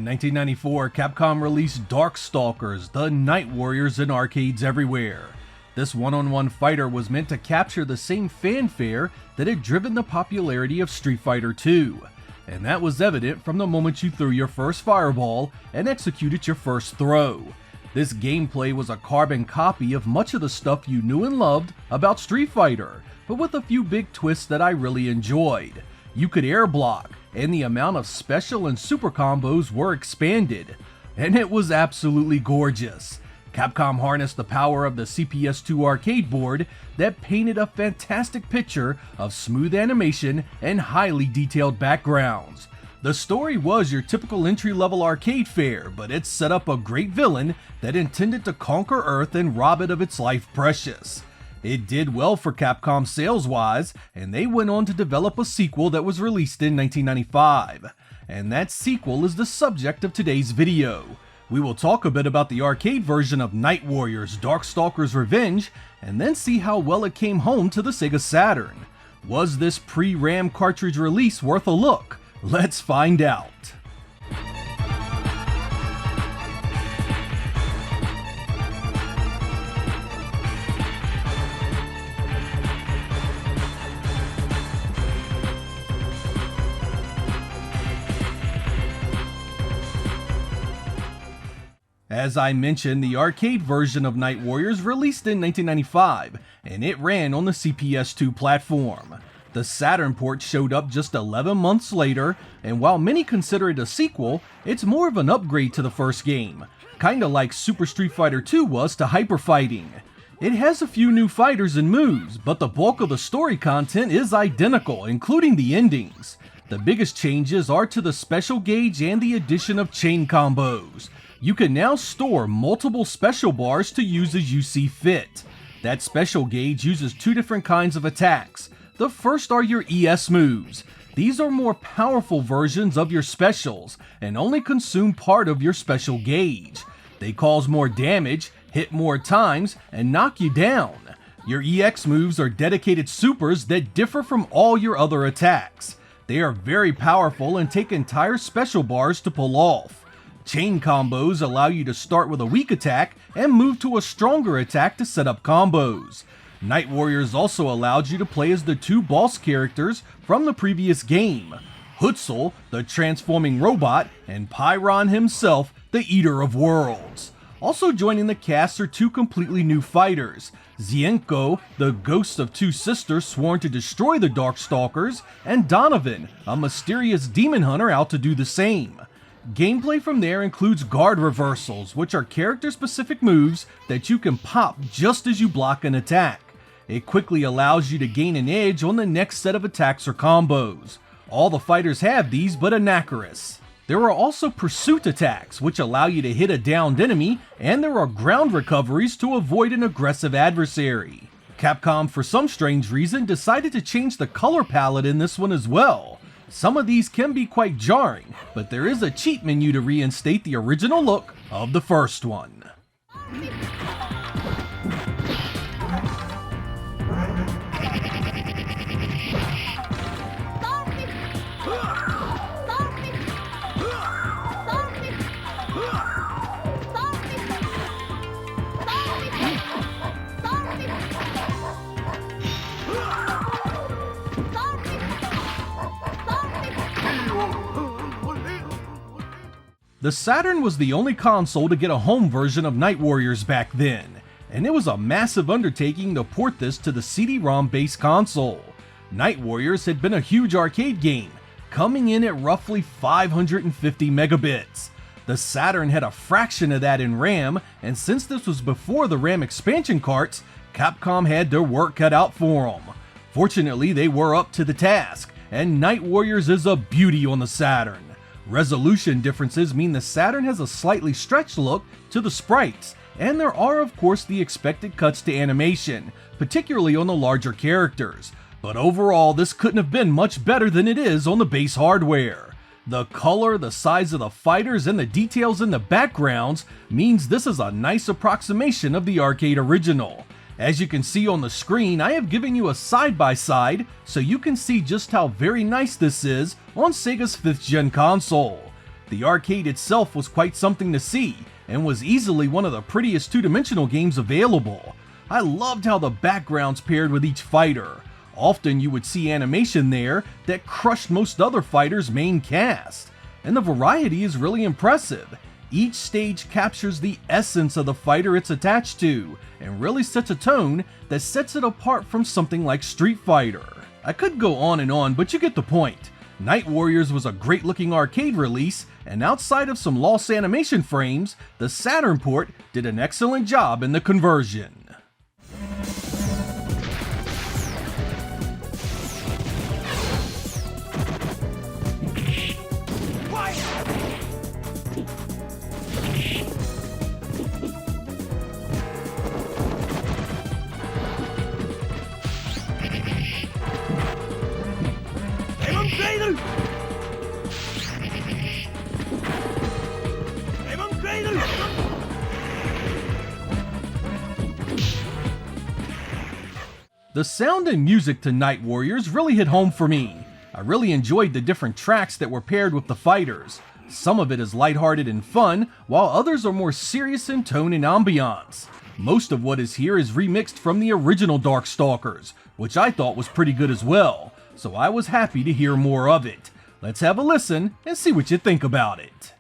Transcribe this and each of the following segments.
In 1994, Capcom released Darkstalkers, the Night Warriors in arcades everywhere. This one-on-one fighter was meant to capture the same fanfare that had driven the popularity of Street Fighter II, and that was evident from the moment you threw your first fireball and executed your first throw. This gameplay was a carbon copy of much of the stuff you knew and loved about Street Fighter, but with a few big twists that I really enjoyed. You could air block, and the amount of special and super combos were expanded, and it was absolutely gorgeous. Capcom harnessed the power of the CPS2 arcade board that painted a fantastic picture of smooth animation and highly detailed backgrounds. The story was your typical entry-level arcade fare, but it set up a great villain that intended to conquer Earth and rob it of its life precious. It did well for Capcom sales-wise, and they went on to develop a sequel that was released in 1995. And that sequel is the subject of today's video. We will talk a bit about the arcade version of Night Warriors Darkstalkers Revenge, and then see how well it came home to the Sega Saturn. Was this pre-RAM cartridge release worth a look? Let's find out. As I mentioned, the arcade version of Night Warriors released in 1995, and it ran on the CPS2 platform. The Saturn port showed up just 11 months later, and while many consider it a sequel, it's more of an upgrade to the first game, kinda like Super Street Fighter 2 was to Hyper Fighting. It has a few new fighters and moves, but the bulk of the story content is identical, including the endings. The biggest changes are to the special gauge and the addition of chain combos. You can now store multiple special bars to use as you see fit. That special gauge uses two different kinds of attacks. The first are your ES moves. These are more powerful versions of your specials and only consume part of your special gauge. They cause more damage, hit more times, and knock you down. Your EX moves are dedicated supers that differ from all your other attacks. They are very powerful and take entire special bars to pull off. Chain combos allow you to start with a weak attack and move to a stronger attack to set up combos. Night Warriors also allowed you to play as the two boss characters from the previous game, Hutzel, the transforming robot, and Pyron himself, the Eater of Worlds. Also joining the cast are two completely new fighters, Zienko, the ghost of two sisters sworn to destroy the Darkstalkers, and Donovan, a mysterious demon hunter out to do the same. Gameplay from there includes guard reversals, which are character-specific moves that you can pop just as you block an attack. It quickly allows you to gain an edge on the next set of attacks or combos. All the fighters have these but Anakaris. There are also pursuit attacks, which allow you to hit a downed enemy, and there are ground recoveries to avoid an aggressive adversary. Capcom, for some strange reason, decided to change the color palette in this one as well. Some of these can be quite jarring, but there is a cheat menu to reinstate the original look of the first one. The Saturn was the only console to get a home version of Night Warriors back then, and it was a massive undertaking to port this to the CD-ROM based console. Night Warriors had been a huge arcade game, coming in at roughly 550 megabits. The Saturn had a fraction of that in RAM, and since this was before the RAM expansion carts, Capcom had their work cut out for them. Fortunately, they were up to the task, and Night Warriors is a beauty on the Saturn. Resolution differences mean the Saturn has a slightly stretched look to the sprites, and there are of course the expected cuts to animation, particularly on the larger characters, but overall this couldn't have been much better than it is on the base hardware. The color, the size of the fighters, and the details in the backgrounds means this is a nice approximation of the arcade original. As you can see on the screen, I have given you a side-by-side so you can see just how very nice this is on Sega's 5th gen console. The arcade itself was quite something to see, and was easily one of the prettiest two-dimensional games available. I loved how the backgrounds paired with each fighter. Often you would see animation there that crushed most other fighters' main cast. And the variety is really impressive. Each stage captures the essence of the fighter it's attached to, and really sets a tone that sets it apart from something like Street Fighter. I could go on, but you get the point. Night Warriors was a great looking arcade release, and outside of some lost animation frames, the Saturn port did an excellent job in the conversion. The sound and music to Night Warriors really hit home for me. I really enjoyed the different tracks that were paired with the fighters. Some of it is lighthearted and fun, while others are more serious in tone and ambiance. Most of what is here is remixed from the original Darkstalkers, which I thought was pretty good as well, so I was happy to hear more of it. Let's have a listen and see what you think about it.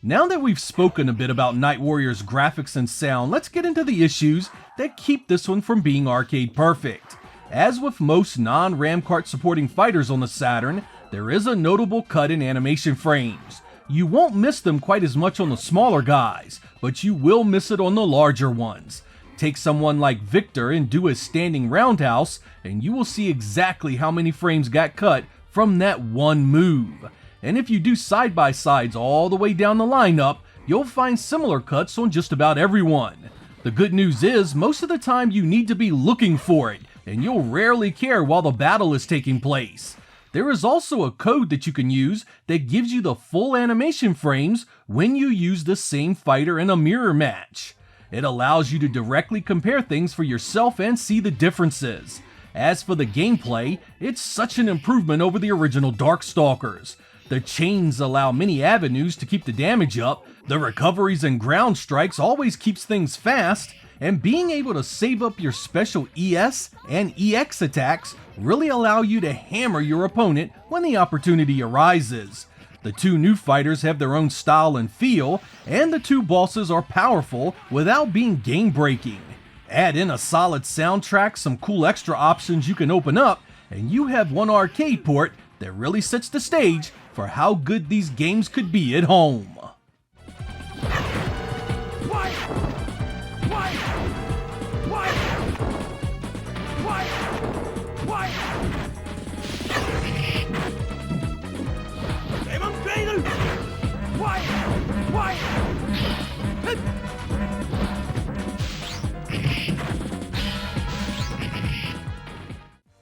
Now that we've spoken a bit about Night Warriors' graphics and sound, let's get into the issues that keep this one from being arcade perfect. As with most non-RAM cart supporting fighters on the Saturn, there is a notable cut in animation frames. You won't miss them quite as much on the smaller guys, but you will miss it on the larger ones. Take someone like Victor and do a standing roundhouse, and you will see exactly how many frames got cut from that one move. And if you do side-by-sides all the way down the lineup, you'll find similar cuts on just about everyone. The good news is, most of the time you need to be looking for it, and you'll rarely care while the battle is taking place. There is also a code that you can use that gives you the full animation frames when you use the same fighter in a mirror match. It allows you to directly compare things for yourself and see the differences. As for the gameplay, it's such an improvement over the original Darkstalkers. The chains allow many avenues to keep the damage up, the recoveries and ground strikes always keeps things fast, and being able to save up your special ES and EX attacks really allow you to hammer your opponent when the opportunity arises. The two new fighters have their own style and feel, and the two bosses are powerful without being game-breaking. Add in a solid soundtrack, some cool extra options you can open up, and you have one arcade port that really sets the stage for how good these games could be at home.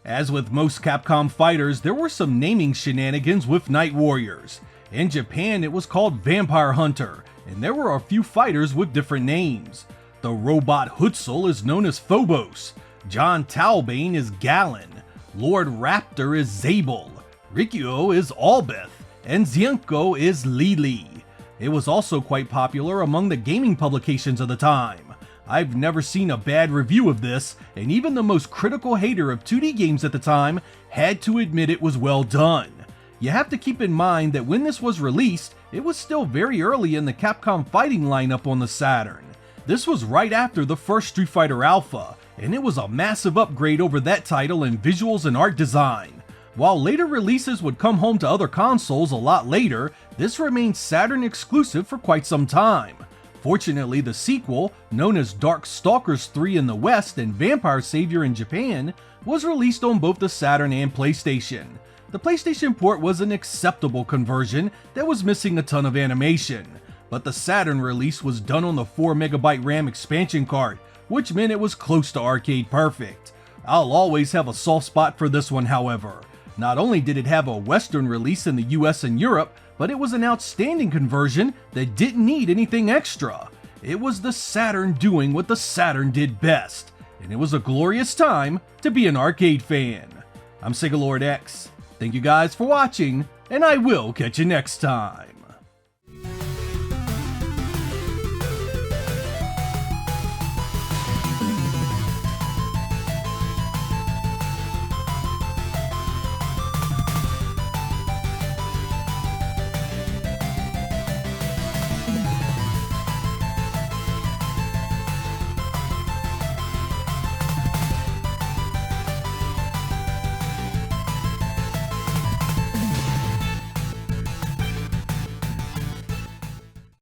As with most Capcom fighters, there were some naming shenanigans with Night Warriors. In Japan, it was called Vampire Hunter, and there were a few fighters with different names. The robot Hutzel is known as Phobos, John Talbane is Galen, Lord Raptor is Zabel, Rikyo is Albeth, and Zenko is Lili. It was also quite popular among the gaming publications of the time. I've never seen a bad review of this, and even the most critical hater of 2D games at the time had to admit it was well done. You have to keep in mind that when this was released, it was still very early in the Capcom fighting lineup on the Saturn. This was right after the first Street Fighter Alpha, and it was a massive upgrade over that title in visuals and art design. While later releases would come home to other consoles a lot later, this remained Saturn exclusive for quite some time. Fortunately, the sequel, known as Darkstalkers 3 in the West and Vampire Savior in Japan, was released on both the Saturn and PlayStation. The PlayStation port was an acceptable conversion that was missing a ton of animation, but the Saturn release was done on the 4MB RAM expansion card, which meant it was close to arcade perfect. I'll always have a soft spot for this one, however. Not only did it have a Western release in the US and Europe, but it was an outstanding conversion that didn't need anything extra. It was the Saturn doing what the Saturn did best, and it was a glorious time to be an arcade fan. I'm Sega Lord X. Thank you guys for watching, and I will catch you next time.